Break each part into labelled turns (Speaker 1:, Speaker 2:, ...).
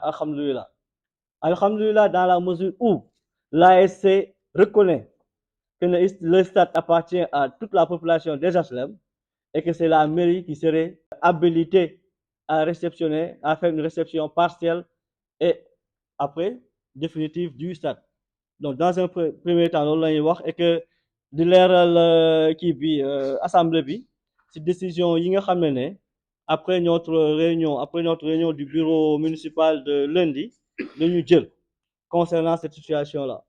Speaker 1: alhamdoulilah. Alhamdoulilah dans la mesure où l'ASC reconnaît que le stade appartient à toute la population des HLM et que c'est la mairie qui serait habilitée à réceptionner, à faire une réception partielle et après définitive du stade. Donc dans un premier temps loolu la ñuy wax et que di leeral kii bi assemblée bi ci décision yi nga xam ne après notre réunion du bureau municipal de lundi la ñu jël concernant cette situation-là.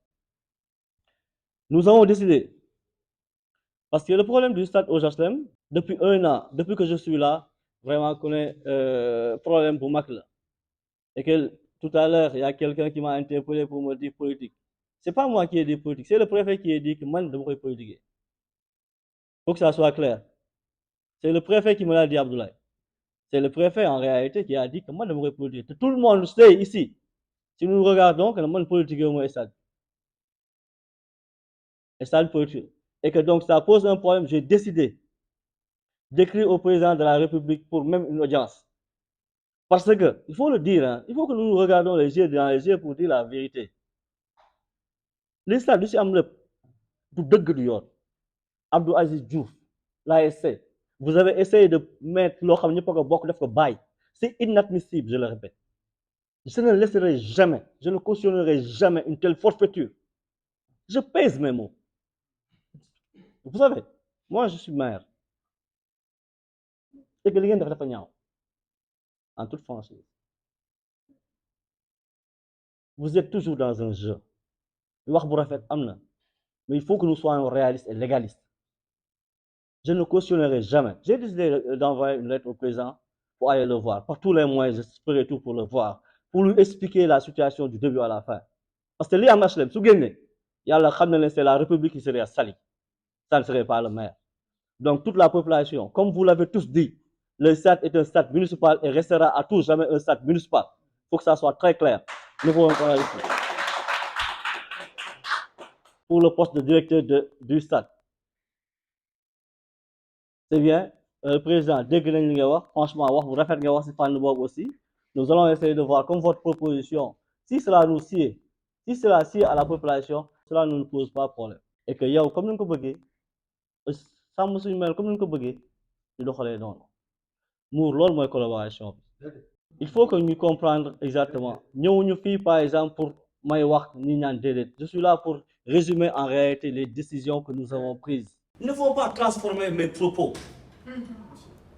Speaker 1: Nous avons décidé, parce que le problème du stade aux HLM, depuis un an, depuis que je suis là, vraiment connaît problème pour Mac là. Et que tout à l'heure, il y a quelqu'un qui m'a interpellé pour me dire politique. C'est pas moi qui ai dit politique, c'est le préfet qui a dit que moi, je devrais politiquer. Faut que ça soit clair. C'est le préfet qui me l'a dit, Abdoulaye. C'est le préfet, en réalité, qui a dit que moi, je devrais politiquer. Tout le monde sait ici. Si nous regardons, que moi, je politique au moins stade. Et stade politique. Et que donc, ça pose un problème. J'ai décidé d'écrire au président de la République pour même une audience. Parce que, il faut le dire, hein, il faut que nous nous regardons les yeux dans les yeux pour dire la vérité. Les stades du Amlep, du dëgg du yoon, Abdou Aziz Diouf, l'ASC, vous avez essayé de mettre loo xam ne ñëpp a ko bokk def ko bàyyi. C'est inadmissible, je le répète. Je ne laisserai jamais, je ne cautionnerai jamais une telle forfaiture. Je pèse mes mots. Vous savez, moi je suis maire. Et que li ngeen def dafa ñaaw. En toute franchise. Vous êtes toujours dans un jeu. Wax bu rafet am na. Mais il faut que nous soyons réalistes et légalistes. Je ne cautionnerai jamais. J'ai décidé d'envoyer une lettre au président pour aller le voir. Par tous les moyens, je ferai tout pour le voir, pour lui expliquer la situation du début à la fin. Parce que li am HLM, su génnee, yàlla xam na ne c'est la République qui serait salie. Ça ne serait pas le maire. Donc toute la population, comme vous l'avez tous dit, le stade est un stade municipal et restera à tout jamais un stade municipal. Il faut que ça soit très clair. Nous pouvons parler ici. Pour le poste de directeur du stade. C'est bien, le président, dès que nous avons franchement, vous rafet nga wax ci fànn boobu aussi, nous allons essayer de voir comme votre proposition, si cela nous sied, si cela sied à la population, cela ne nous pose pas de problème. Et que yow, comme nous ko bëggee, sàmm suñu mel comme nous ko bëggee, ñu doxalee noonu. Mour loolu mooy collaboration bi. Il faut que nous comprendre exactement. Ñëwuñu fii par exemple pour may wax ni ñaan déedéet. Je suis là pour résumer en réalité les décisions que nous avons prises. Ne faut pas transformer mes propos.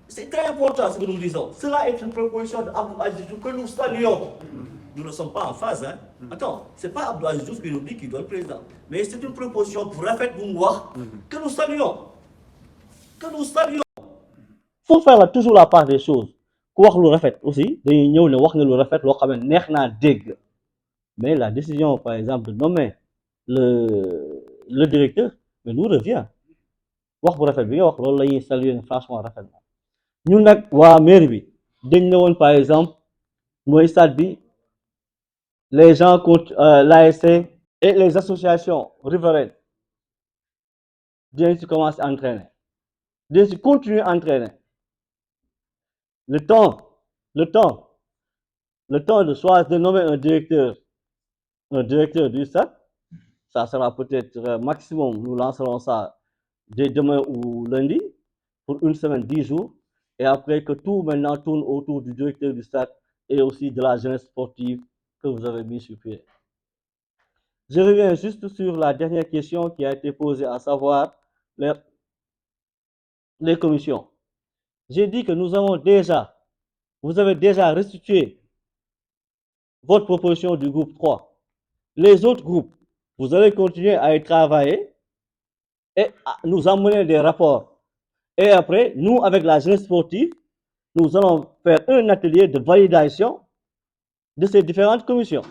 Speaker 1: C'est très important ce que nous disons. Cela est une proposition d'Abdou Aziz Diouf que nous saluons. Nous ne sommes pas en phase. Hein? Attends, ce n'est pas Abdou Aziz Diouf qui nous dit qu'il doit le président. Mais c'est une proposition pour Rafet Boumouar que nous saluons. Que nous saluons. Il faut faire toujours la part des choses. Ku wax lu rafet aussi, dañuy ñëw ne wax nga lu rafet loo xam ne neex naa dégg. Mais la décision, par exemple, de nommer le directeur, mais nous revient. Wax bu rafet bi nga wax loolu la ñuy saluer franchement rafet na ñun nag waa mairie bi dañ ne woon par exemple mooy stade bi les gens contre l'ASC et les associations riveraines dinañ ci commencer entraîner dinañ ci continuer entraîner le temps de choisir de nommer un directeur du stade, ça sera peut-être maximum, nous lancerons ça dès demain ou lundi, pour une semaine, 10 jours, et après que tout maintenant tourne autour du directeur du stade et aussi de la jeunesse sportive que vous avez mis sur pied. Je reviens juste sur la dernière question qui a été posée, à savoir les commissions. J'ai dit que vous avez déjà restitué votre proposition du groupe 3. Les autres groupes, vous allez continuer à y travailler et à nous amener des rapports. Et après, nous, avec la jeunesse sportive, nous allons faire un atelier de validation de ces différentes commissions.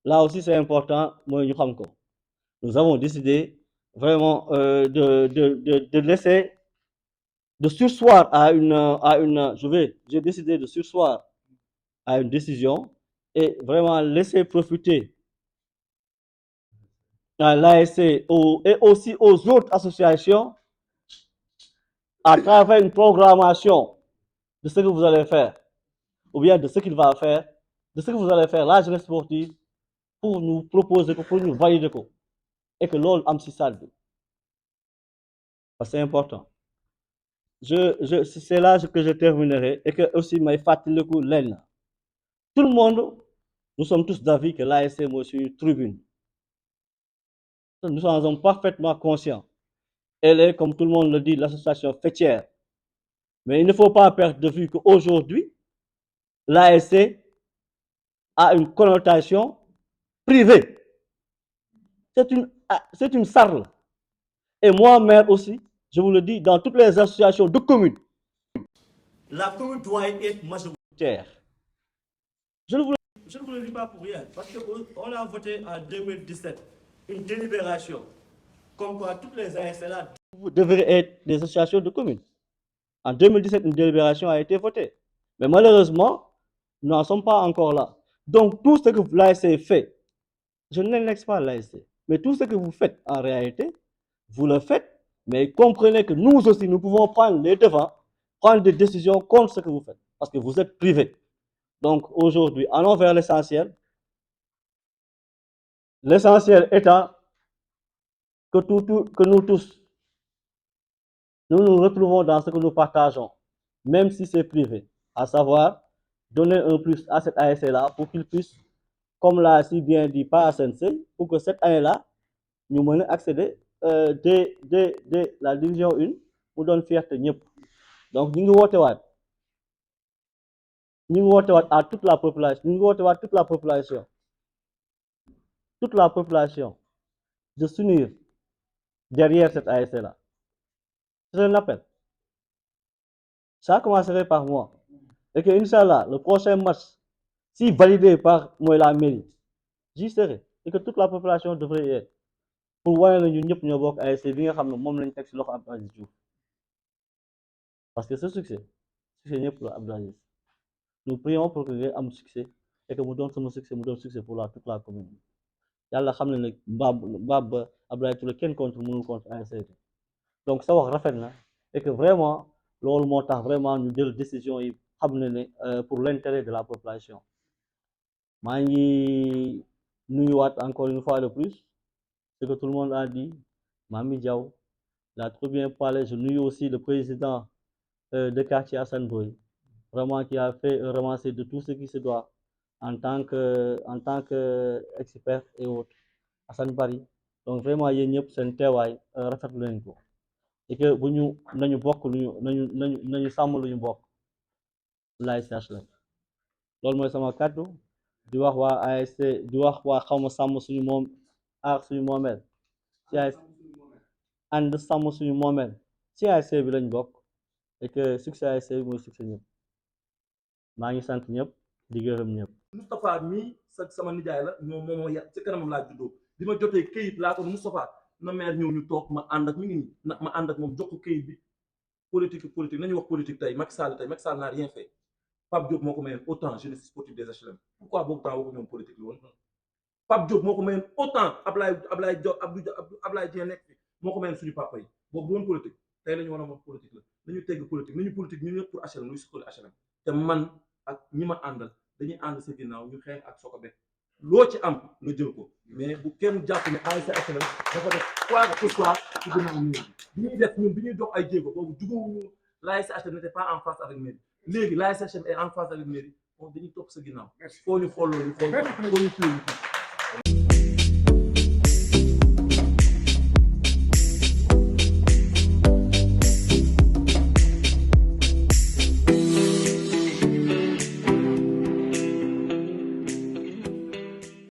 Speaker 1: Là aussi, c'est important. Nous avons décidé vraiment de laisser, de surseoir j'ai décidé de surseoir à une décision et vraiment laisser profiter à l'ASC et aussi aux autres associations à travers une programmation de ce que vous allez faire ou bien de ce qu'il va faire de ce que vous allez faire, la jeunesse sportive, pour nous proposer, pour nous valider, et que l'on am si salle. C'est important. C'est là que je terminerai, et que aussi, ma le coup, tout le monde, nous sommes tous d'avis que l'ASC est une tribune. Nous sommes parfaitement conscients. Elle est, comme tout le monde le dit, l'association fêtière. Mais il ne faut pas perdre de vue qu'aujourd'hui, l'ASC a une connotation privée. C'est une sarle. Et moi, maire aussi, je vous le dis, dans toutes les associations de communes, la commune doit être majoritaire. Je ne vous le dis pas pour rien, parce qu'on a voté en 2017 une délibération comme quoi toutes les ASC là devraient être des associations de communes. En 2017, une délibération a été votée. Mais malheureusement, nous n'en sommes pas encore là. Donc, tout ce que l'ASC fait, je n'indexe pas l'ASC, mais tout ce que vous faites en réalité, vous le faites, mais comprenez que nous aussi, nous pouvons prendre les devants, prendre des décisions contre ce que vous faites, parce que vous êtes privé. Donc, aujourd'hui, allons vers l'essentiel. L'essentiel étant que nous tous, nous nous retrouvons dans ce que nous partageons, même si c'est privé, à savoir donner un plus à cette ASC-là pour qu'il puisse, comme l'a si bien dit par Sensei, pour que cette année-là, nous puissions accéder dès la division 1 pour donner fierté. Donc, nous avons à toute la population, toute la population de s'unir derrière cette ASC-là. C'est un appel. Ça commencerait par moi. Et que, Inch'Allah, le prochain match, si validé par moi la mairie, j'y serai. Et que toute la population devrait y être. Pour voir que nous avons ASC, parce que ce succès, c'est pour Abdelaziz. Nous prions pour que nous ayons un succès et que nous donnions ce succès pour toute la commune. Yalla xam ne Bab Abdoulaye Touré kenn contre mënul contre ASC. Donc ça wax rafet na et que vraiment loolu moo tax vraiment ñu jël décision yi xam ne pour l'intérêt de la population. maa ngi nuyuwaat encore une fois de plus ce que tout le monde a dit. Mami Diaw l'a très bien parlé. Je nuis aussi le président de quartier Assane Boy, vraiment qui a fait un ramassé de tout ce qui se doit en tant que expert et autres. Assane Bari, donc vraiment yéen ñëpp seen teewaay rafetlu nañ ko et que bu ñu nañu bokk nañu sàmm lu ñu bokk l'ASC la loolu mooy sama kàddu di wax waa ASC di wax waa xawma sàmm suñu moom aar suñu moomeel ci ASC ànd sàmm suñu moomeel ci ASC bi lañ bokk et que succès ASC bi mooy succès ñëpp maa ngi sant ñëpp di gërëm ñëpp.
Speaker 2: Moustapha mii sama nijaay la moom moo yar ci kanamam laa juddoo bi ma jotee këyit laa ko Moustapha na maire ñëw ñu toog ma ànd ak mi ngi nii ma ànd ak moom jox ko këyit bi politique nañu wax politique tey Macky Sall n'a rien fait Pape Diop moo ko mayoon autant jeunesse sportive des HLM pourquoi boobu temps waxu ñoom politique la woon Pape Diop moo ko mayoon autant Ablaye Dieng nekk fi moo ko mayoon suñu papa yi boobu du woon politique tey la ñu war a wax politique la nañu tegg politique nañu politique ñu ñëpp pour HLM luy suqali HLM te man ak ñi ma àndal dañuy ànd sa ginnaaw ñu xeex ak Sokobé loo ci am nga jël ko mais bu kenn jàpp ne ASC HLM dafa def quoi que ce soit ci ginnaaw ñun bi ñuy def ñun bi ñuy dox ay jéego boobu jugóowuñu l'ASC HLM n'était pas en face avec mairie léegi l'ASC HLM est en face avec mairie dañuy topp sa ginnaaw foo ñu xool loolu ñu xool foo ñu